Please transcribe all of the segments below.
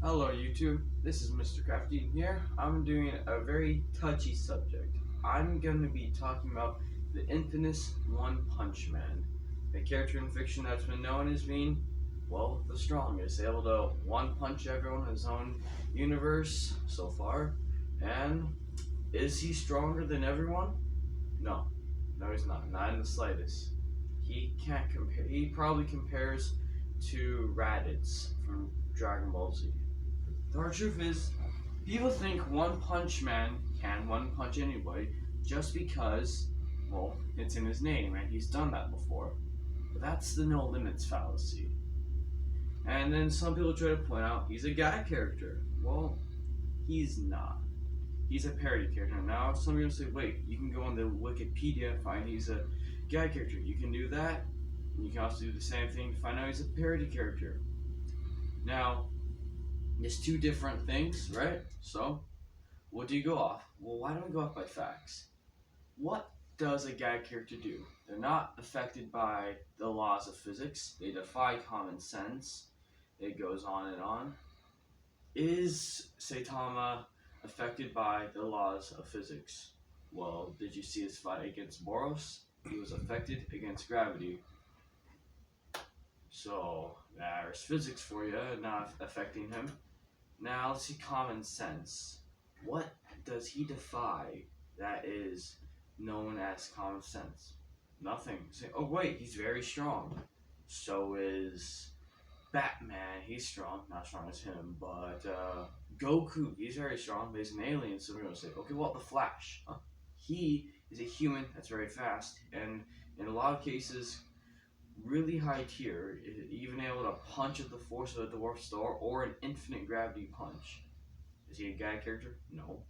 Hello YouTube, this is Mr. Crafty here. I'm doing a very touchy subject. I'm going to be talking about the infamous One Punch Man, a character in fiction that's been known as being, well, the strongest, able to one punch everyone in his own universe so far. And is he stronger than everyone? No, no he's not in the slightest. He can't compare, he probably compares to Raditz from Dragon Ball Z. The hard truth is, people think One Punch Man can one punch anybody just because, well, it's in his name and he's done that before. But that's the no limits fallacy. And then some people try to point out he's a gag character. Well, he's not. He's a parody character. Now, some people say, wait, you can go on the Wikipedia and find he's a gag character. You can do that. And you can also do the same thing to find out he's a parody character. Now, it's two different things, right? So, what do you go off? Well, why don't we go off by facts? What does a gag character do? They're not affected by the laws of physics. They defy common sense. It goes on and on. Is Saitama affected by the laws of physics? Well, did you see his fight against Boros? He was affected against gravity. So, there's physics for you, not affecting him. Now, let's see common sense. What does he defy that is known as common sense? Nothing. Say, oh wait, he's very strong. So is Batman. He's strong. Not as strong as him, but Goku, he's very strong, but he's an alien, so we're going to say, okay, well, the Flash. He is a human that's very fast, and in a lot of cases, really high tier, even able to punch at the force of a dwarf star or an infinite gravity punch. Is he a gag character? No.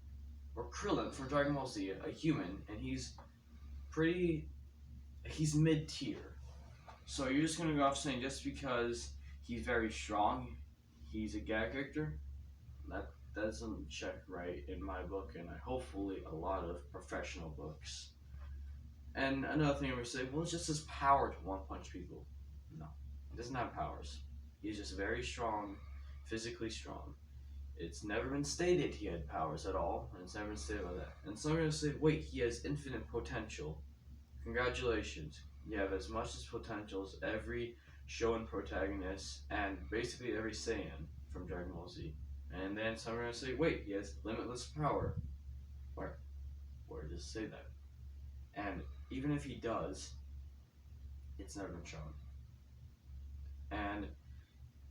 Or Krillin from Dragon Ball Z, a human, and he's mid-tier. So you're just gonna go off saying just because he's very strong, he's a gag character? That doesn't check right in my book, and hopefully a lot of professional books. And another thing I would say, well, it's just his power to one punch people. No, he doesn't have powers. He's just very strong, physically strong. It's never been stated he had powers at all, and it's never been stated about that. And some are going to say, wait, he has infinite potential. Congratulations. You have as much as potential as every shonen protagonist, and basically every Saiyan from Dragon Ball Z. And then some are going to say, wait, he has limitless power. Where does it say that? And even if he does, it's never been shown. And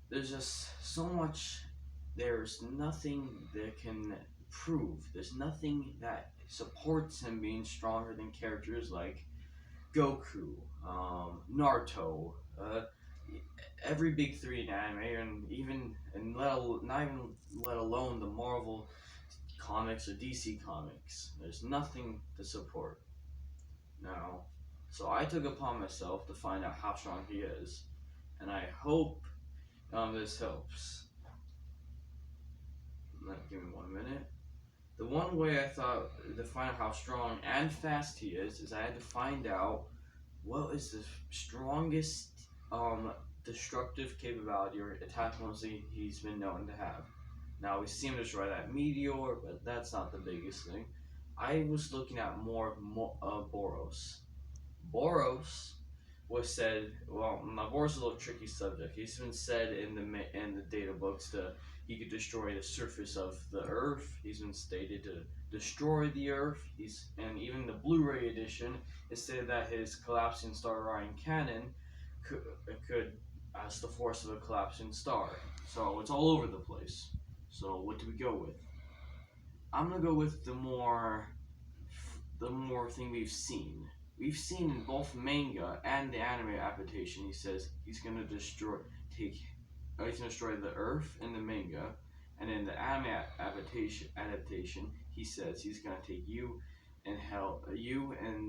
there's just so much, there's nothing that can prove, there's nothing that supports him being stronger than characters like Goku, Naruto, every big three in anime, and let alone the Marvel comics or DC comics. There's nothing to support. Now, so I took upon myself to find out how strong he is, and I hope this helps. Give me 1 minute. The one way I thought to find out how strong and fast he is I had to find out what is the strongest destructive capability or attack mostly he's been known to have. Now, we see him destroy that meteor, but that's not the biggest thing. I was looking at more Boros. Boros was said, well, now Boros is a little tricky subject. He's been said in the data books he could destroy the surface of the Earth. He's been stated to destroy the Earth. And even the Blu-ray edition is stated that his collapsing star Orion cannon could as the force of a collapsing star. So it's all over the place. So what do we go with? I'm gonna go with the more thing we've seen. We've seen in both manga and the anime adaptation. He says he's gonna destroy the Earth in the manga, and in the anime adaptation, he says he's gonna take you and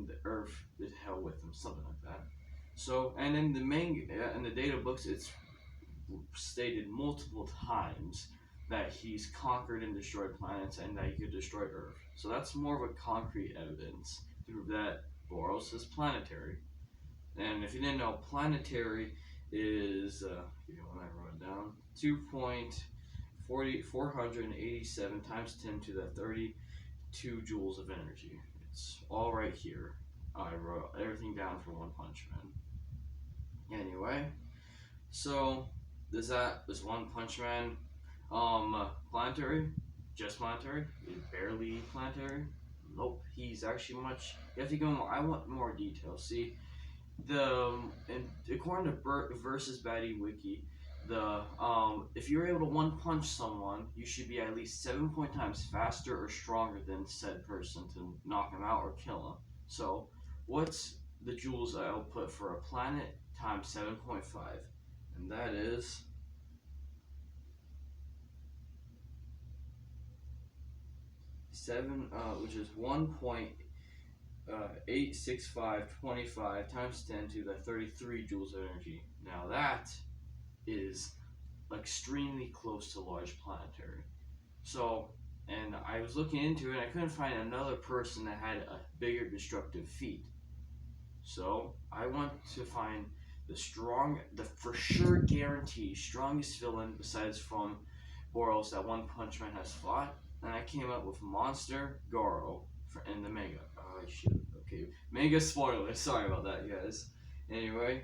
the Earth to hell with him, something like that. So, and in the manga, in the data books, it's stated multiple times that he's conquered and destroyed planets and that he could destroy Earth. So that's more of a concrete evidence to prove that Boros is planetary. And if you didn't know, planetary is, give me one I wrote it down, 487 times 10 to the 32 joules of energy. It's all right here. I wrote everything down for One Punch Man. Anyway, so is One Punch Man planetary? Just planetary? Barely planetary? Nope. He's actually much. You have to go. I want more details. See, according to versus Baddie Wiki, if you're able to one punch someone, you should be at least 7 times faster or stronger than said person to knock him out or kill him. So, what's the joules output for a planet times 7.5? And that is which is 1.86525 times 10 to the 33 joules of energy. Now that is extremely close to large planetary. So, and I was looking into it and I couldn't find another person that had a bigger destructive feat. So I want to find the for sure guaranteed strongest villain besides from Boros that One Punch Man has fought, and I came up with Monster Goro in the manga. Oh shit. Okay, manga spoiler. Sorry about that, guys. Anyway,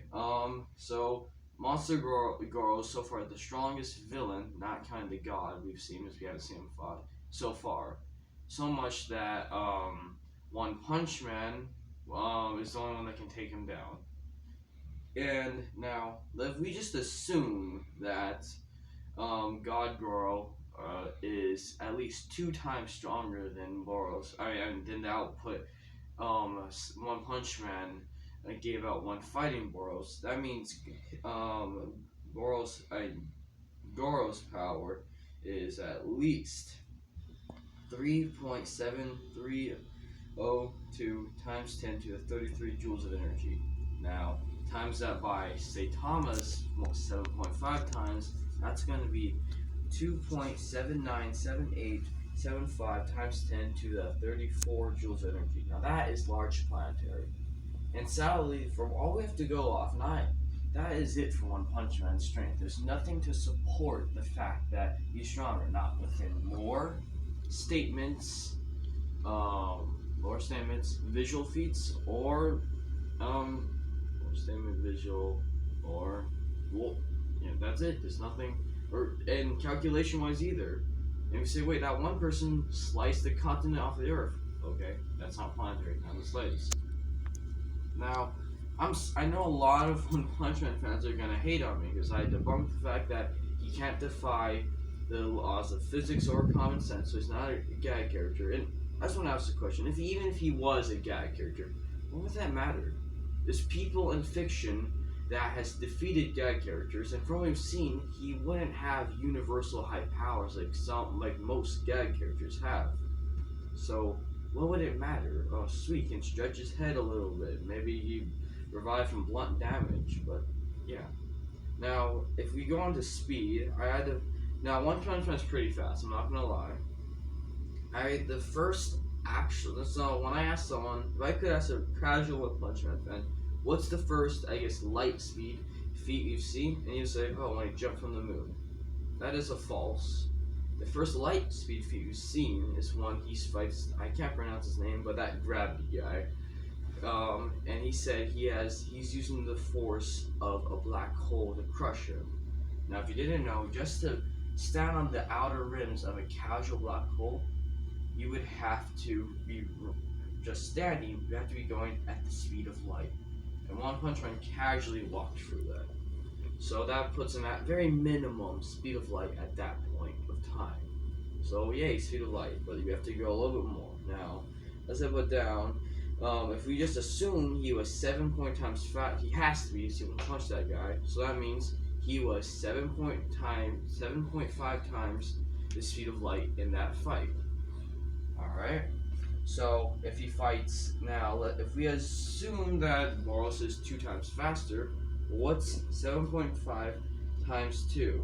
so Monster Goro is so far the strongest villain, not counting the god we've seen, as we haven't seen him fought so far. So much that One Punch Man is the only one that can take him down. And now, if we just assume that God Goro is at least 2 times stronger than Boros, then that would put One Punch Man gave out one fighting Boros. That means Goro's power is at least 3.7302 times 10 to the 33 joules of energy. Now, times that by Saitama's 7.5 times, that's going to be 2.797875 times 10 to the 34 joules of energy. Now that is large planetary. And sadly, from all we have to go off, that is it for One Punch Man's strength. There's nothing to support the fact that he's stronger, not within lore statements, visual feats, or visual, or that's it. There's nothing, and calculation wise either. And we say, wait, that one person sliced the continent off the earth. Okay, that's not planetary, not the slightest. Now, I know a lot of One Punch Man fans are gonna hate on me because I debunked the fact that he can't defy the laws of physics or common sense, so he's not a gag character. And I just want to ask the question: even if he was a gag character, what would that matter? There's people in fiction that has defeated gag characters, and from what we've seen, he wouldn't have universal high powers like most gag characters have. So what would it matter? Oh, sweet, he can stretch his head a little bit. Maybe he revive from blunt damage, but yeah. Now, if we go on to speed, now One Punch Man's pretty fast, I'm not gonna lie. So when I asked someone, if I could ask a casual One Punch Man fan, what's the first, light speed feat you've seen? And you say, oh, when he jumped from the moon. That is a false. The first light speed feat you've seen is when he fights, I can't pronounce his name, but that gravity guy. And he said he's using the force of a black hole to crush him. Now, if you didn't know, just to stand on the outer rims of a casual black hole, you would have to be just standing. You have to be going at the speed of light. And One Punch Man casually walked through that. So that puts him at very minimum speed of light at that point of time. So yay, speed of light, but you have to go a little bit more. Now, as I put down, if we just assume he was 7 times fat, he has to be so you can punch that guy. So that means he was 7.5 times the speed of light in that fight. Alright? So if he fights now, if we assume that Boros is 2 times faster, what's 7.5 times 2?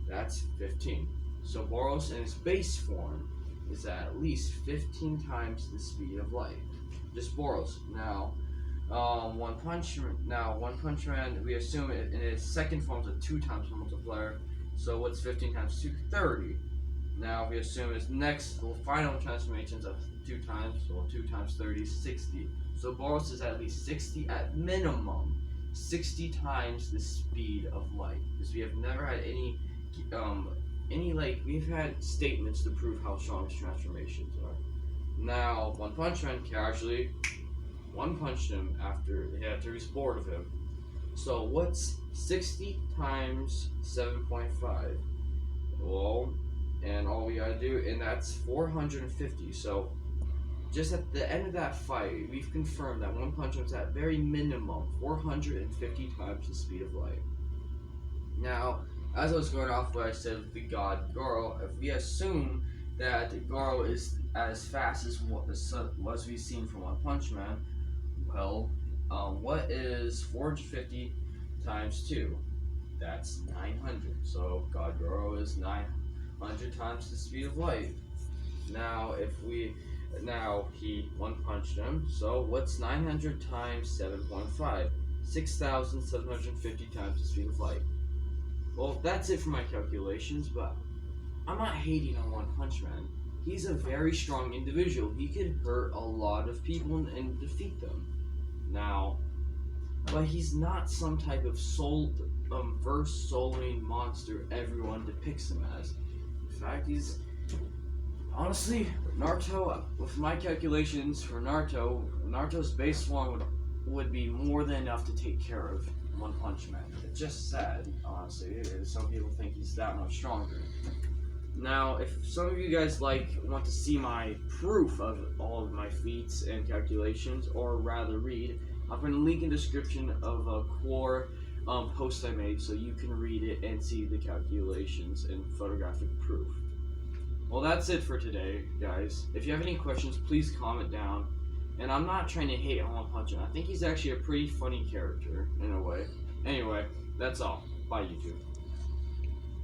That's 15. So Boros in his base form is at least 15 times the speed of light. Just Boros. Now, One Punch Man, we assume it in his second form is a 2 times multiplier, So what's 15 times 2? 30. Now we assume his next, final transformations of 2 times, 2 times 30 is 60. So Boros is at least 60, at minimum, 60 times the speed of light. Because we have never had we've had statements to prove how strong his transformations are. Now, One Punch Man casually one-punched him after he was bored of him. So what's 60 times 7.5? Well, and all we gotta do, and that's 450. So just at the end of that fight, we've confirmed that One Punch Man's at very minimum 450 times the speed of light. Now, as I was going off what I said of the god Goro, if we assume that Goro is as fast as we've seen from One Punch Man, well, what is 450 times 2? That's 900. So God Goro is 900 times the speed of light. Now, he one-punched him. So what's 900 times 7.5? 6,750 times the speed of light. Well, that's it for my calculations, but I'm not hating on One Punch Man. He's a very strong individual. He could hurt a lot of people and defeat them. Now, but he's not some type of verse-soloing monster everyone depicts him as. In fact, he's honestly, Naruto, with my calculations for Naruto's base form would be more than enough to take care of One Punch Man. It's just sad, honestly. Some people think he's that much stronger. Now, if some of you guys want to see my proof of all of my feats and calculations, or rather read, I'll put a link in the description of a core post I made so you can read it and see the calculations and photographic proof. Well, that's it for today, guys. If you have any questions, please comment down. And I'm not trying to hate on One Punch Man. I think he's actually a pretty funny character, in a way. Anyway, that's all. Bye, YouTube.